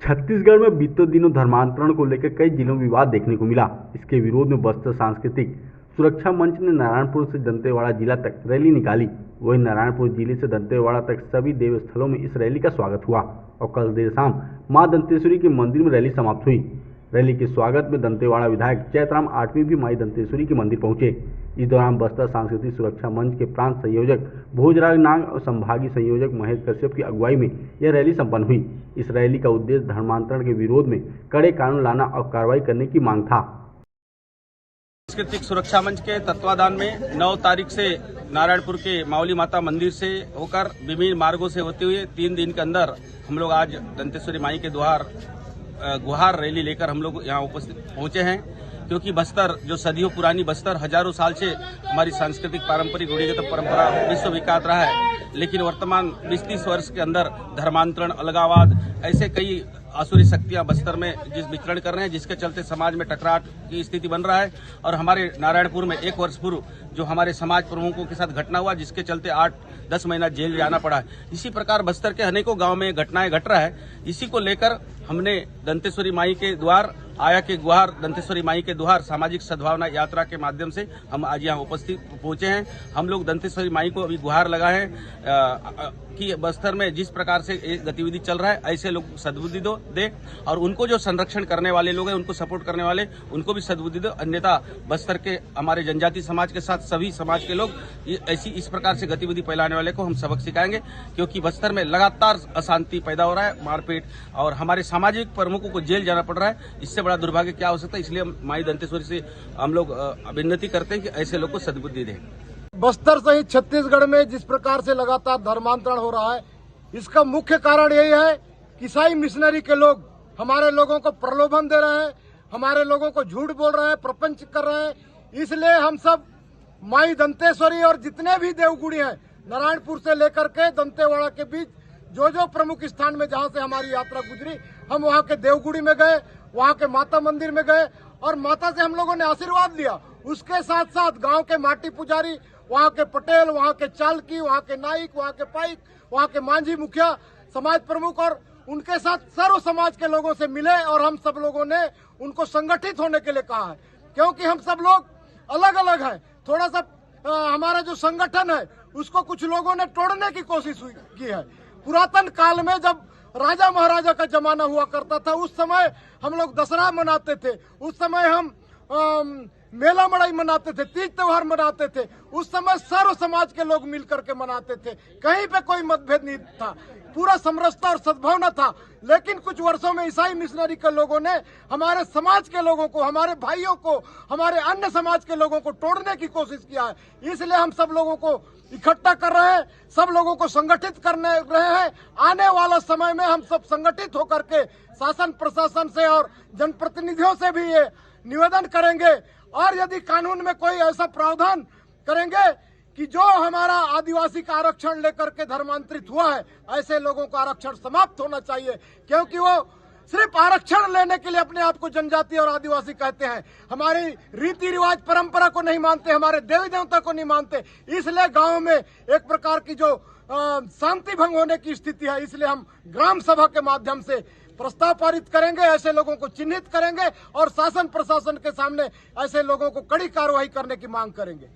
छत्तीसगढ़ में बीते दिनों धर्मांतरण को लेकर कई जिलों में विवाद देखने को मिला। इसके विरोध में बस्तर सांस्कृतिक सुरक्षा मंच ने नारायणपुर से दंतेवाड़ा जिला तक रैली निकाली। वहीं नारायणपुर जिले से दंतेवाड़ा तक सभी देव स्थलों में इस रैली का स्वागत हुआ और कल देर शाम मां दंतेश्वरी के मंदिर में रैली समाप्त हुई। रैली के स्वागत में दंतेवाड़ा विधायक चैतराम आठवीं भी माई दंतेश्वरी के मंदिर पहुंचे। इस दौरान बस्तर सांस्कृतिक सुरक्षा मंच के प्रांत संयोजक भोजराज नाग और संभागीय संयोजक महेश कश्यप की अगुवाई में यह रैली संपन्न हुई। इस रैली का उद्देश्य धर्मांतरण के विरोध में कड़े कानून लाना और कार्रवाई करने की मांग था। सांस्कृतिक सुरक्षा मंच के तत्वाधान में 9 तारीख से नारायणपुर के मावली माता मंदिर से होकर विभिन्न मार्गों से होते हुए 3 दिन के अंदर हम लोग आज दंतेश्वरी माई के गुहार रैली लेकर हम लोग यहाँ उपस्थित पहुंचे हैं, क्योंकि बस्तर जो सदियों पुरानी बस्तर हजारों साल से हमारी सांस्कृतिक पारंपरिक रूढ़िगत परंपरा विश्व विख्यात रहा है, लेकिन वर्तमान 20-30 वर्ष के अंदर धर्मांतरण, अलगाववाद ऐसे कई आसुरी शक्तियां बस्तर में विचरण कर रहे हैं, जिसके चलते समाज में टकराव की स्थिति बन रहा है। और हमारे नारायणपुर में 1 वर्ष पूर्व जो हमारे समाज प्रमुखों के साथ घटना हुआ, जिसके चलते 8-10 महीना जेल जाना पड़ा है। इसी प्रकार बस्तर के अनेकों गांव में घटनाएं घट रहा है। इसी को लेकर हमने दंतेश्वरी माई के द्वार आया के गुहार दंतेश्वरी माई के द्वार सामाजिक सद्भावना यात्रा के माध्यम से हम आज यहाँ उपस्थित पहुंचे हैं। हम लोग दंतेश्वरी माई को अभी गुहार लगाए हैं कि बस्तर में जिस प्रकार से एक गतिविधि चल रहा है, ऐसे लोग सद्बुद्धि दे और उनको जो संरक्षण करने वाले लोग हैं, उनको सपोर्ट करने वाले, उनको भी सद्बुद्धि दो। अन्यथा बस्तर के हमारे जनजाति समाज के साथ सभी समाज के लोग ऐसी इस प्रकार से गतिविधि फैलाने वाले को हम सबक सिखाएंगे, क्योंकि बस्तर में लगातार अशांति पैदा हो रहा है, मारपीट, और हमारे सामाजिक प्रमुखों को जेल जाना पड़ रहा है। इससे बड़ा दुर्भाग्य क्या हो सकता है। इसलिए माई दंतेश्वरी से हम लोग विनती करते हैं कि ऐसे लोग को सद्बुद्धि दें। बस्तर सहित छत्तीसगढ़ में जिस प्रकार से लगातार धर्मांतरण हो रहा है, इसका मुख्य कारण यही है कि ईसाई मिशनरी के लोग हमारे लोगों को प्रलोभन दे रहे हैं, हमारे लोगों को झूठ बोल रहे हैं, प्रपंच कर रहे हैं। इसलिए हम सब माई दंतेश्वरी और जितने भी देवगुड़ी हैं, नारायणपुर से लेकर के दंतेवाड़ा के बीच जो प्रमुख स्थान में जहां से हमारी यात्रा गुजरी, हम वहां के देवगुड़ी में गए, वहां के माता मंदिर में गए और माता से हम लोगों ने आशीर्वाद लिया। उसके साथ साथ गांव के माटी पुजारी, वहां के पटेल, वहां के चालकी, वहां के नाइक, वहां के पाइक, वहां के मांझी मुखिया, समाज प्रमुख और उनके साथ सर्व समाज के लोगों से मिले और हम सब लोगों ने उनको संगठित होने के लिए कहा है, क्योंकि हम सब लोग अलग अलग हैं। थोड़ा सा हमारा जो संगठन है उसको कुछ लोगों ने तोड़ने की कोशिश की है। पुरातन काल में जब राजा महाराजा का जमाना हुआ करता था, उस समय हम लोग दशहरा मनाते थे, उस समय हम मेला मड़ाई मनाते थे, तीज त्योहार मनाते थे। उस समय सर्व समाज के लोग मिलकर के मनाते थे, कहीं पे कोई मतभेद नहीं था, पूरा समरसता और सद्भावना था। लेकिन कुछ वर्षों में ईसाई मिशनरी के लोगों ने हमारे समाज के लोगों को, हमारे भाइयों को, हमारे अन्य समाज के लोगों को तोड़ने की कोशिश किया है। इसलिए हम सब लोगों को इकट्ठा कर रहे हैं, सब लोगों को संगठित करने रहे हैं। आने वाला समय में हम सब संगठित होकर के शासन प्रशासन से और जनप्रतिनिधियों से भी ये निवेदन करेंगे, और यदि कानून में कोई ऐसा प्रावधान करेंगे कि जो हमारा आदिवासी का आरक्षण लेकर के धर्मांतरित हुआ है, ऐसे लोगों का आरक्षण समाप्त होना चाहिए, क्योंकि वो सिर्फ आरक्षण लेने के लिए अपने आप को जनजाति और आदिवासी कहते हैं, हमारी रीति रिवाज परंपरा को नहीं मानते, हमारे देवी देवता को नहीं मानते। इसलिए गांव में एक प्रकार की जो शांति भंग होने की स्थिति है, इसलिए हम ग्राम सभा के माध्यम से प्रस्ताव पारित करेंगे, ऐसे लोगों को चिन्हित करेंगे और शासन प्रशासन के सामने ऐसे लोगों को कड़ी कार्रवाई करने की मांग करेंगे।